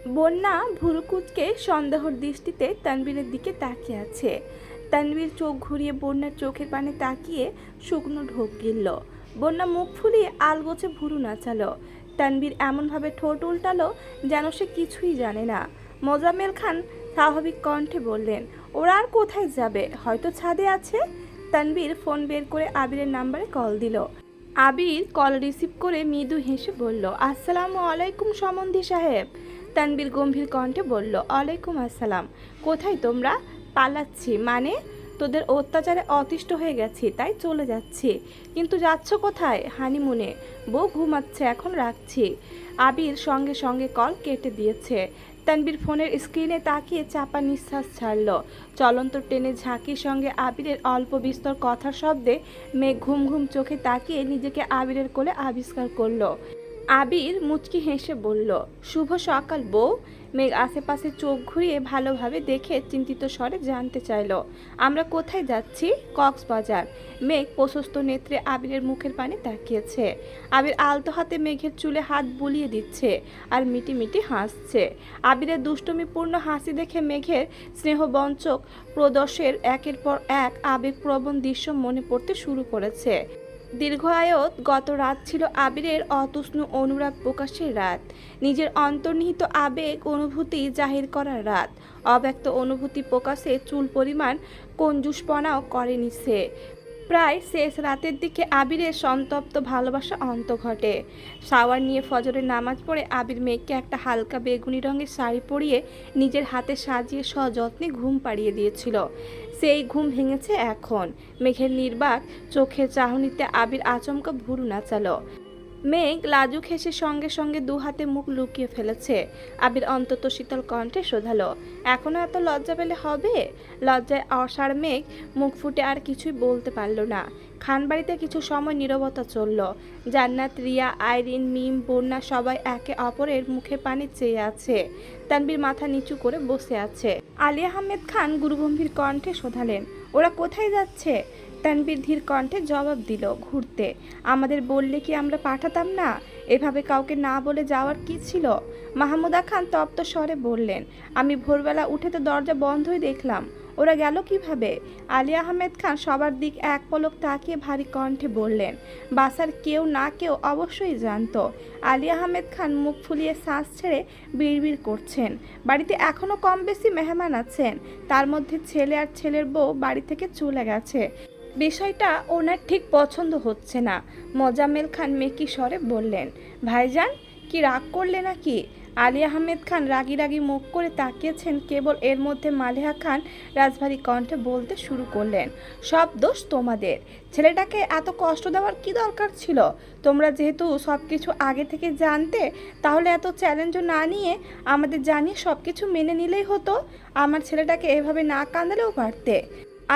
বন্যা ভুরু কুঁচকে সন্দেহর দৃষ্টিতে তানবীরের দিকে তাকিয়ে আছে। তানবীর চোখ ঘুরিয়ে বন্যার চোখের পানে তাকিয়ে শুকনো ঢোক গিলল। বন্যা মুখ ফুলিয়ে আলগোছে ভুরু নাচালো। তানবীর এমনভাবে ঠোঁট উল্টালো যেন সে কিছুই জানে না। মোজাম্মেল খান স্বাভাবিক কণ্ঠে বললেন, ওরা আর কোথায় যাবে, হয়তো ছাদে আছে। তানবীর ফোন বের করে আবিরের নাম্বারে কল দিল। আবির কল রিসিভ করে মৃদু হেসে বলল, আসসালামু আলাইকুম সমন্ধি সাহেব। তানবীর গম্ভীর কণ্ঠে বলল, ওয়ালাইকুম আসসালাম। কোথায় তোমরা? পালাচ্ছি মানে? তোদের অত্যাচারে অতিষ্ঠ হয়ে গেছি তাই চলে যাচ্ছি। কিন্তু যাচ্ছ কোথায়? হানিমুনে। বউ ঘুমাচ্ছে, এখন রাখছি। আবির সঙ্গে সঙ্গে কল কেটে দিয়েছে। তানবীর ফোনের স্ক্রিনে তাকিয়ে চাপা নিঃশ্বাস ছাড়ল। চলন্ত ট্রেনে ঝাঁকির সঙ্গে আবিরের অল্প বিস্তর কথার শব্দে মেঘ ঘুম ঘুম চোখে তাকিয়ে নিজেকে আবিরের কোলে আবিষ্কার করলো। আবির মুচকি হেসে বলল, শুভ সকাল বউ। মেঘ আশেপাশে চোখ ঘুরিয়ে ভালোভাবে দেখে চিন্তিত স্বরে জানতে চাইল, আমরা কোথায় যাচ্ছি? কক্সবাজার। মেঘ প্রশস্ত নেত্রে আবিরের মুখের পানে তাকিয়েছে। আবির আলতো হাতে মেঘের চুলে হাত বুলিয়ে দিচ্ছে আর মিটি মিটি হাসছে। আবিরের দুষ্টমিপূর্ণ হাসি দেখে মেঘের স্নেহবঞ্চক প্রদর্শের একের পর এক আবেগপ্রবণ দৃশ্য মনে পড়তে শুরু করেছে। দীর্ঘায়ত গত রাত ছিল আবিরের অতৃষ্ণ অনুরাগ প্রকাশের রাত, নিজের অন্তর্নিহিত আবেগ অনুভূতি জাহির করার রাত। অব্যক্ত অনুভূতি প্রকাশে চুল পরিমাণ কঞ্জুসপনাও করেনি সে। প্রায় শেষ রাতের দিকে আবিরের সন্তপ্ত ভালোবাসা অন্ত ঘটে। শাওয়ার নিয়ে ফজরের নামাজ পড়ে আবির মেঘকে একটা হালকা বেগুনি রঙের শাড়ি পরিয়ে নিজের হাতে সাজিয়ে সযত্নে ঘুম পাড়িয়ে দিয়েছিল। সেই ঘুম ভেঙেছে এখন। মেঘের নির্বাক চোখের চাহনিতে আবির আচমকা ভুরু নাচালো। মেঘ লাজুক হেসে সঙ্গে সঙ্গে দু হাতে মুখ লুকিয়ে ফেলেছে। আবির অন্তত শীতল কণ্ঠে শোধালো, এখনো এত লজ্জা পেলে হবে? লজ্জায় অসাড় মেঘ মুখ ফুটে আর কিছুই বলতে পারল না। খানবাড়িতে কিছু সময় নীরবতা চলল। জান্নাত, রিয়া, আইরিন, মিম, বন্যা সবাই একে অপরের মুখে পানি চেয়ে আছে। তানবীর মাথা নিচু করে বসে আছে। আলিয়া আহমেদ খান গুরুগম্ভীর কণ্ঠে শোধালেন, ওরা কোথায় যাচ্ছে? তানবীর ধীর কণ্ঠে জবাব দিল, ঘুরতে। আমাদের বললে কি আমরা পাঠাতাম না? এভাবে কাউকে না বলে যাওয়ার কি ছিল? মাহমুদা খান তপ্ত স্বরে বললেন, আমি ভোরবেলা উঠে তো দরজা বন্ধই দেখলাম, ওরা গেল কিভাবে? আলিয়া আহমেদ খান সবার দিক এক পলক তাকিয়ে ভারী কণ্ঠে বললেন, বাসার কেউ না কেউ অবশ্যই জানতো। আলিয়া আহমেদ খান মুখ ফুলিয়ে শ্বাস ছেড়ে বিড়বিড় করছেন, বাড়িতে এখনও কম বেশি মেহমান আছেন, তার মধ্যে ছেলে আর ছেলের বউ বাড়ি থেকে চলে গেছে। বিষয়টা ওনার ঠিক পছন্দ হচ্ছে না। মোজাম্মেল খান মেকি স্বরে বললেন, ভাইজান কি রাগ করলে নাকি? আলী আহমেদ খান রাগি রাগি মুখ করে তাকিয়েছেন। কেবল এর মধ্যে মালেহা খান রাজভারী কণ্ঠে বলতে শুরু করলেন, সব দোষ তোমাদের। ছেলেটাকে এত কষ্ট দেওয়ার কি দরকার ছিল? তোমরা যেহেতু সব কিছু আগে থেকে জানতে, তাহলে এত চ্যালেঞ্জও না নিয়ে আমাদের জানিয়ে সব কিছু মেনে নিলেই হতো। আমার ছেলেটাকে এভাবে না কাঁদালেও পারতে।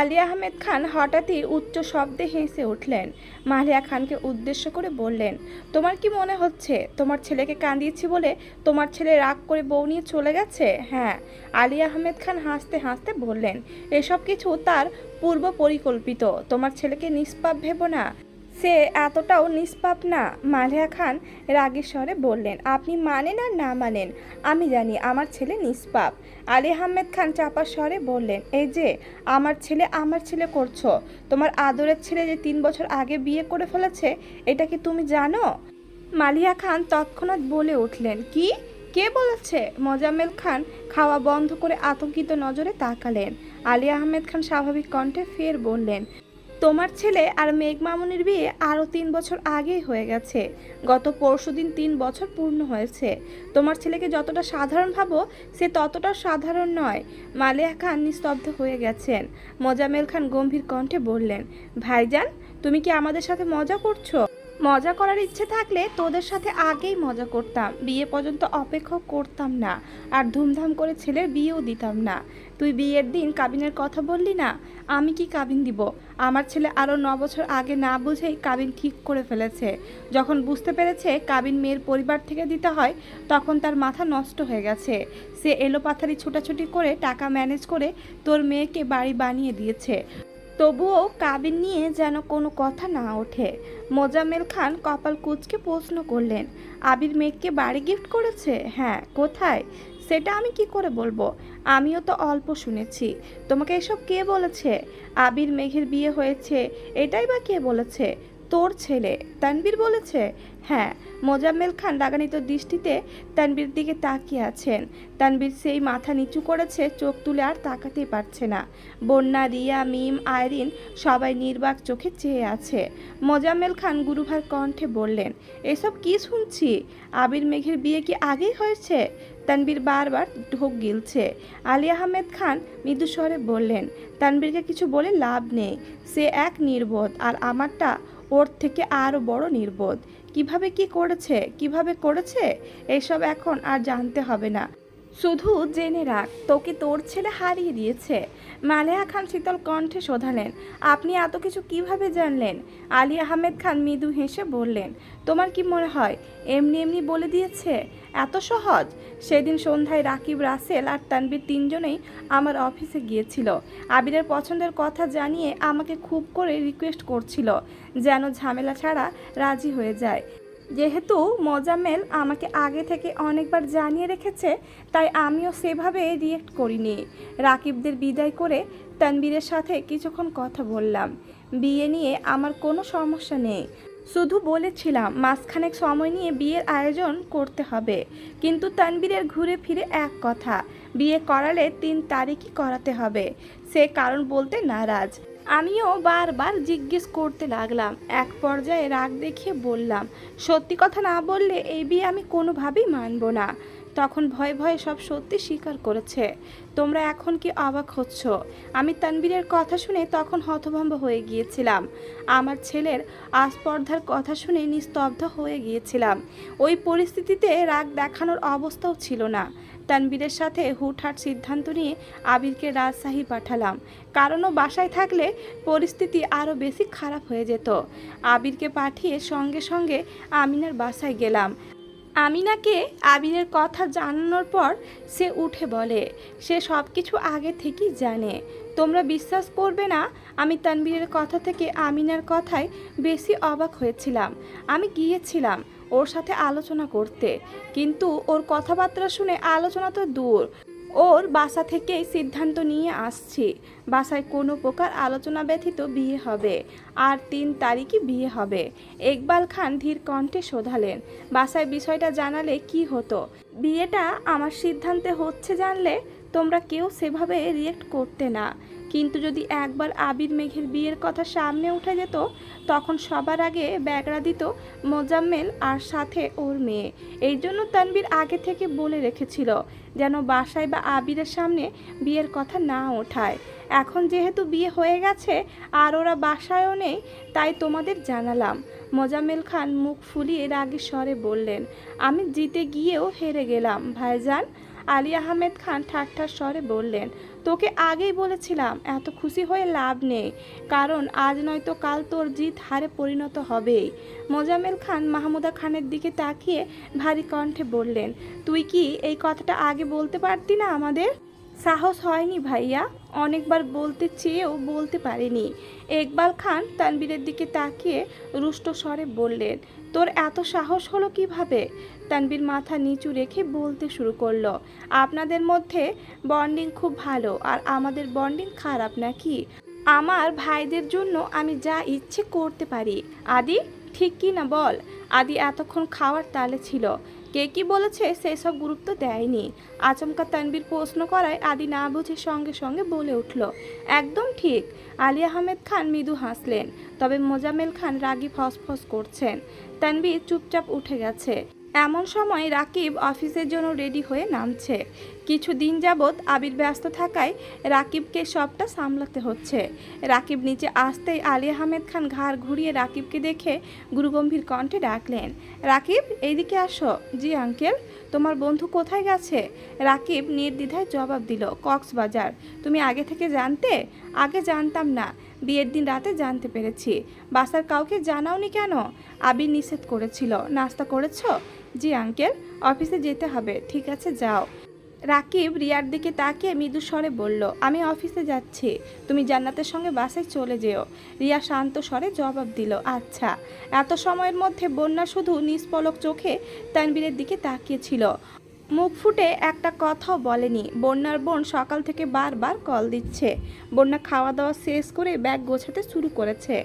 আলী আহমেদ খান হঠাৎই উচ্চ শব্দে হেসে উঠলেন। মালিয়া খানকে উদ্দেশ্য করে বললেন, তোমার কি মনে হচ্ছে তোমার ছেলেকে কাঁদিয়েছি বলে তোমার ছেলে রাগ করে বউ নিয়ে চলে গেছে? হ্যাঁ। আলী আহমেদ খান হাসতে হাসতে বললেন, এসব কিছু তার পূর্ব পরিকল্পিত। তোমার ছেলেকে নিষ্পাপ ভেবো না, সে এতটাও নিষ্পাপ না। মালিয়া খান রাগী স্বরে বললেন, আপনি মানেন আর না মানেন, আমি জানি আমার ছেলে নিষ্পাপ। আলী আহমেদ খান চাপা স্বরে বললেন, এই যে আমার ছেলে করছো। তোমার আদরের ছেলে যে 3 বছর আগে বিয়ে করে ফেলেছে, এটা কি তুমি জানো? মালিয়া খান তৎক্ষণাৎ বলে উঠলেন, কি? কে বলেছে? মোজাম্মেল খান খাওয়া বন্ধ করে আতঙ্কিত নজরে তাকালেন। আলী আহমেদ খান স্বাভাবিক কণ্ঠে ফের বললেন, তোমার ছেলে আর মেঘ মামুনির বিয়ে আরও 3 বছর আগেই হয়ে গেছে। গত পরশুদিন 3 বছর পূর্ণ হয়েছে। তোমার ছেলেকে যতটা সাধারণ ভাবো, সে ততটা সাধারণ নয়। মালিয়া খান নিস্তব্ধ হয়ে গেছেন। মোজাম্মেল খান গম্ভীর কণ্ঠে বললেন, ভাইজান তুমি কি আমাদের সাথে মজা করছো? মজা করার ইচ্ছে থাকলে তোদের সাথে আগেই মজা করতাম, বিয়ে পর্যন্ত অপেক্ষা করতাম না, আর ধুমধাম করে ছেলের বিয়েও দিতাম না। তুই বিয়ের দিন কাবিনের কথা বললি না, আমি কি কাবিন দিব? আমার ছেলে আরও 9 বছর আগে না বুঝেই কাবিন ঠিক করে ফেলেছে। যখন বুঝতে পেরেছে কাবিন মেয়ের পরিবার থেকে দিতে হয়, তখন তার মাথা নষ্ট হয়ে গেছে। সে এলোপাথারি ছোটাছুটি করে টাকা ম্যানেজ করে তোর মেয়েকে বাড়ি বানিয়ে দিয়েছে। তবুও কাবিন নিয়ে যেন কোনো কথা না ওঠে। মোজাম্মেল খান কপাল কুঁচকে প্রশ্ন করলেন, আবির মেঘকে বাড়ি গিফট করেছে? হ্যাঁ। কোথায়? সেটা আমি কি করে বলবো? আমিও তো অল্প শুনেছি। তোমাকে এসব কে বলেছে? আবির মেঘের বিয়ে হয়েছে এটাই বা কে বলেছে? তোর ছেলে তানবীর বলেছে? হ্যাঁ। মোজাম্মেল খান রাগান্বিত দৃষ্টিতে তানবীর দিকে তাকিয়ে আছেন। তানবীর সেই মাথা নিচু করেছে, চোখ তুলে আর তাকাতেই পারছে না। বন্যা, রিয়া, মিম, আয়রিন সবাই নির্বাক চোখে চেয়ে আছে। মোজাম্মেল খান গুরুভার কণ্ঠে বললেন, এসব কি শুনছি? আবির মেঘের বিয়ে কি আগেই হয়েছে? তানবীর বারবার ঢোক গিলছে। আলী আহমেদ খান মৃদু স্বরে বললেন, তানবীরকে কিছু বলে লাভ নেই। সে এক নির্বোধ, আর আমারটা ওর থেকে আরও বড় নির্বোধ। কিভাবে কি করেছে, কিভাবে করেছে এসব এখন আর জানতে হবে না। শুধু জেনে রাখ, তোকে তোর ছেলে হারিয়ে দিয়েছে। মালেহা খান শীতল কণ্ঠে শোধালেন, আপনি এত কিছু কিভাবে জানলেন? আলী আহমেদ খান মৃদু হেসে বললেন, তোমার কি মনে হয় এমনি এমনি বলে দিয়েছে? এত সহজ? সেদিন সন্ধ্যায় রাকিব, রাসেল আর তানবীর তিনজনেই আমার অফিসে গিয়েছিল। আবিরের পছন্দের কথা জানিয়ে আমাকে খুব করে রিকোয়েস্ট করছিল যেন ঝামেলা ছাড়া রাজি হয়ে যায়। যেহেতু মোজাম্মেল আমাকে আগে থেকে অনেকবার জানিয়ে রেখেছে, তাই আমিও সেভাবে রিয়েক্ট করিনি। রাকিবদের বিদায় করে তানবীরের সাথে কিছুক্ষণ কথা বললাম। বিয়ে নিয়ে আমার কোনো সমস্যা নেই, শুধু বলেছিলাম মাসখানেক সময় নিয়ে বিয়ের আয়োজন করতে হবে। কিন্তু তানবীরের ঘুরে ফিরে এক কথা, বিয়ে করালে 3 তারিখই করাতে হবে। সে কারণ বলতে নারাজ। আমিও বারবার জিজ্ঞেস করতে লাগলাম। এক পর্যায়ে রাগ দেখিয়ে বললাম, সত্যি কথা না বললে এই বিয়ে আমি কোনোভাবেই মানব না। তখন ভয়ে ভয়ে সব সত্যি স্বীকার করেছে। তোমরা এখন কি অবাক হচ্ছ? আমি তানবীরের কথা শুনে তখন হতভম্ব হয়ে গিয়েছিলাম। আমার ছেলের আস্পর্ধার কথা শুনে নিস্তব্ধ হয়ে গিয়েছিলাম। ওই পরিস্থিতিতে রাগ দেখানোর অবস্থাও ছিল না। তানবীরের সাথে হুটহাট সিদ্ধান্ত নিয়ে আবিরকে রাজশাহী পাঠালাম, কারণ ও বাসায় থাকলে পরিস্থিতি আরও বেশি খারাপ হয়ে যেত। আবিরকে পাঠিয়ে সঙ্গে সঙ্গে আমিনার বাসায় গেলাম। আমিনাকে আবিরের কথা জানানোর পর সে উঠে বলে, সে সব কিছু আগে থেকেই জানে। তোমরা বিশ্বাস করবে না, আমি তানবীরের কথা থেকে আমিনার কথায় বেশি অবাক হয়েছিলাম। আমি গিয়েছিলাম ওর সাথে আলোচনা করতে, কিন্তু ওর কথাবার্তা শুনে আলোচনা তো দূর, ওর বাসা থেকেই সিদ্ধান্ত নিয়ে আসছি বাসায় কোনো প্রকার আলোচনা ব্যতীত বিয়ে হবে, আর 3 তারিখই বিয়ে হবে। ইকবাল খান ধীর কণ্ঠে শোধালেন, বাসায় বিষয়টা জানালে কি হতো? বিয়েটা আমার সিদ্ধান্তে হচ্ছে জানলে তোমরা কেউ সেভাবে রিয়েক্ট করতে না, কিন্তু যদি একবার আবির মেঘের বিয়ের কথা সামনে উঠে যেত, তখন সবার আগে ব্যাগড়া দিত মোজাম্মেল আর সাথে ওর মেয়ে। এই জন্য তানবীর আগে থেকে বলে রেখেছিল যেন বাসায় বা আবিরের সামনে বিয়ের কথা না ওঠায়। এখন যেহেতু বিয়ে হয়ে গেছে আর ওরা বাসায়ও নেই, তাই তোমাদের জানালাম। মোজাম্মেল খান মুখ ফুলিয়ে রাগী স্বরে বললেন, আমি জিতে গিয়েও হেরে গেলাম ভাইজান। আলী আহমেদ খান ঠাট্টার স্বরে বললেন, তোকে আগেই বলেছিলাম এত খুশি হয়ে লাভ নেই, কারণ আজ নয়তো কাল তোর জিত হারে পরিণত হবেই। মোজাম্মেল খান মাহমুদা খানের দিকে তাকিয়ে ভারী কণ্ঠে বললেন, তুই কি এই কথাটা আগে বলতে পারতি না আমাদের? সাহস হয়নি ভাইয়া, অনেকবার বলতে চেয়েও বলতে পারিনি। ইকবাল খান তানবীরের দিকে তাকিয়ে রুষ্ট স্বরে বললেন, তোর এত সাহস হলো কিভাবে? তানবীর মাথা নিচু রেখে বলতে শুরু করলো, আপনাদের মধ্যে বন্ডিং খুব ভালো আর আমাদের বন্ডিং খারাপ নাকি? আমার ভাইদের জন্য আমি যা ইচ্ছে করতে পারি। আদি ঠিক কি না বল? আদি এতক্ষণ খাওয়ার তালে ছিল, কে কি বলেছে সেসব গুরুত্ব দেয়নি। আচমকা তানবীর প্রশ্ন করায় আদি না বুঝে সঙ্গে সঙ্গে বলে উঠল, একদম ঠিক। আলী আহমেদ খান মৃদু হাসলেন, তবে মোজাম্মেল খান রাগী ফসফস করছেন। তানবীর চুপচাপ উঠে গেছে। এমন সময় রাকিব অফিসের জন্য রেডি হয়ে নামছে। কিছু দিন যাবৎ আবির ব্যস্ত থাকায় রাকিবকে সবটা সামলাতে হচ্ছে। রাকিব নিচে আসতেই আলী আহমেদ খান ঘাড় ঘুরিয়ে রাকিবকে দেখে গুরুগম্ভীর কণ্ঠে ডাকলেন, রাকিব এইদিকে আসো। জি আঙ্কেল। তোমার বন্ধু কোথায় গেছে? রাকিব নির্দ্বিধায় জবাব দিল, কক্সবাজার। তুমি আগে থেকে জানতে? আগে জানতাম না, বিয়ের দিন রাতে জানতে পেরেছি। বাসার কাউকে জানাওনি কেন? আবির নিষেধ করেছিল। নাস্তা করেছো? জি আঙ্কেল। অফিসে যেতে হবে। ঠিক আছে যাও। রাকিব রিয়ার দিকে তাকিয়ে মৃদু স্বরে বলল, আমি অফিসে যাচ্ছি, তুমি জান্নাতের সঙ্গে বাসায় চলে যেও। রিয়া শান্ত স্বরে জবাব দিল, আচ্ছা। এত সময়ের মধ্যে বন্যা শুধু নিষ্পলক চোখে তানবীরের দিকে তাকিয়েছিল। মুখ ফুটে একটা কথাও বলেনি। বন্যার বোন সকাল থেকে বারবার কল দিচ্ছে। বন্যা খাওয়া দাওয়া শেষ করে ব্যাগ গোছাতে শুরু করেছে।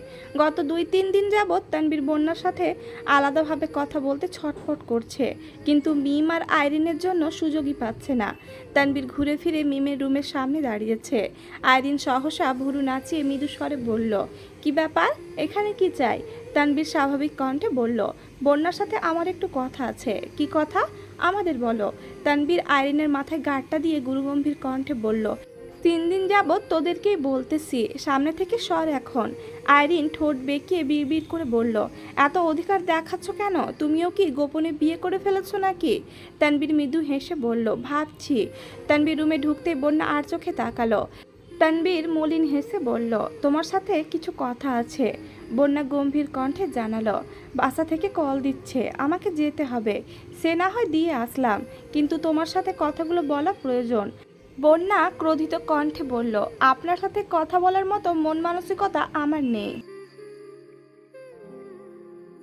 গত 2-3 দিন যাবৎ তানবীর বন্যার সাথে আলাদাভাবে কথা বলতে ছটফট করছে, কিন্তু মিম আর আইরিনের জন্য সুযোগই পাচ্ছে না। তানবীর ঘুরে ফিরে মিমের রুমের সামনে দাঁড়িয়েছে। আইরিন সহসা ভুরু নাচিয়ে মৃদু স্বরে বলল, কি ব্যাপার, এখানে কি চাই? তানবীর স্বাভাবিক কণ্ঠে বলল, বন্যার সাথে আমার একটু কথা আছে। কি কথা? আমাদের বলো। তানবীর আইরিনের মাথায় গাঁটটা দিয়ে গুরুগম্ভীর কণ্ঠে বলল, 3 দিন যাবৎ তোদেরকেই বলতেছি, সামনে থেকে সর এখন। আইরিন ঠোঁট বেঁকিয়ে বিড়বিড় করে বলল, এত অধিকার দেখাচ্ছ কেন? তুমিও কি গোপনে বিয়ে করে ফেলেছো নাকি? তানবীর মৃদু হেসে বলল, ভাবছি। তানবীর রুমে ঢুকতেই বন্যা আর চোখে তাকালো। তানবীর মলিন হেসে বলল, তোমার সাথে কিছু কথা আছে। বন্যা গম্ভীর কণ্ঠে জানালো, বাসা থেকে কল দিচ্ছে, আমাকে যেতে হবে। সে না হয় দিয়ে আসলাম, কিন্তু তোমার সাথে কথাগুলো বলা প্রয়োজন। বন্যা ক্রোধিত কণ্ঠে বলল, আপনার সাথে কথা বলার মতো মন মানসিকতা আমার নেই।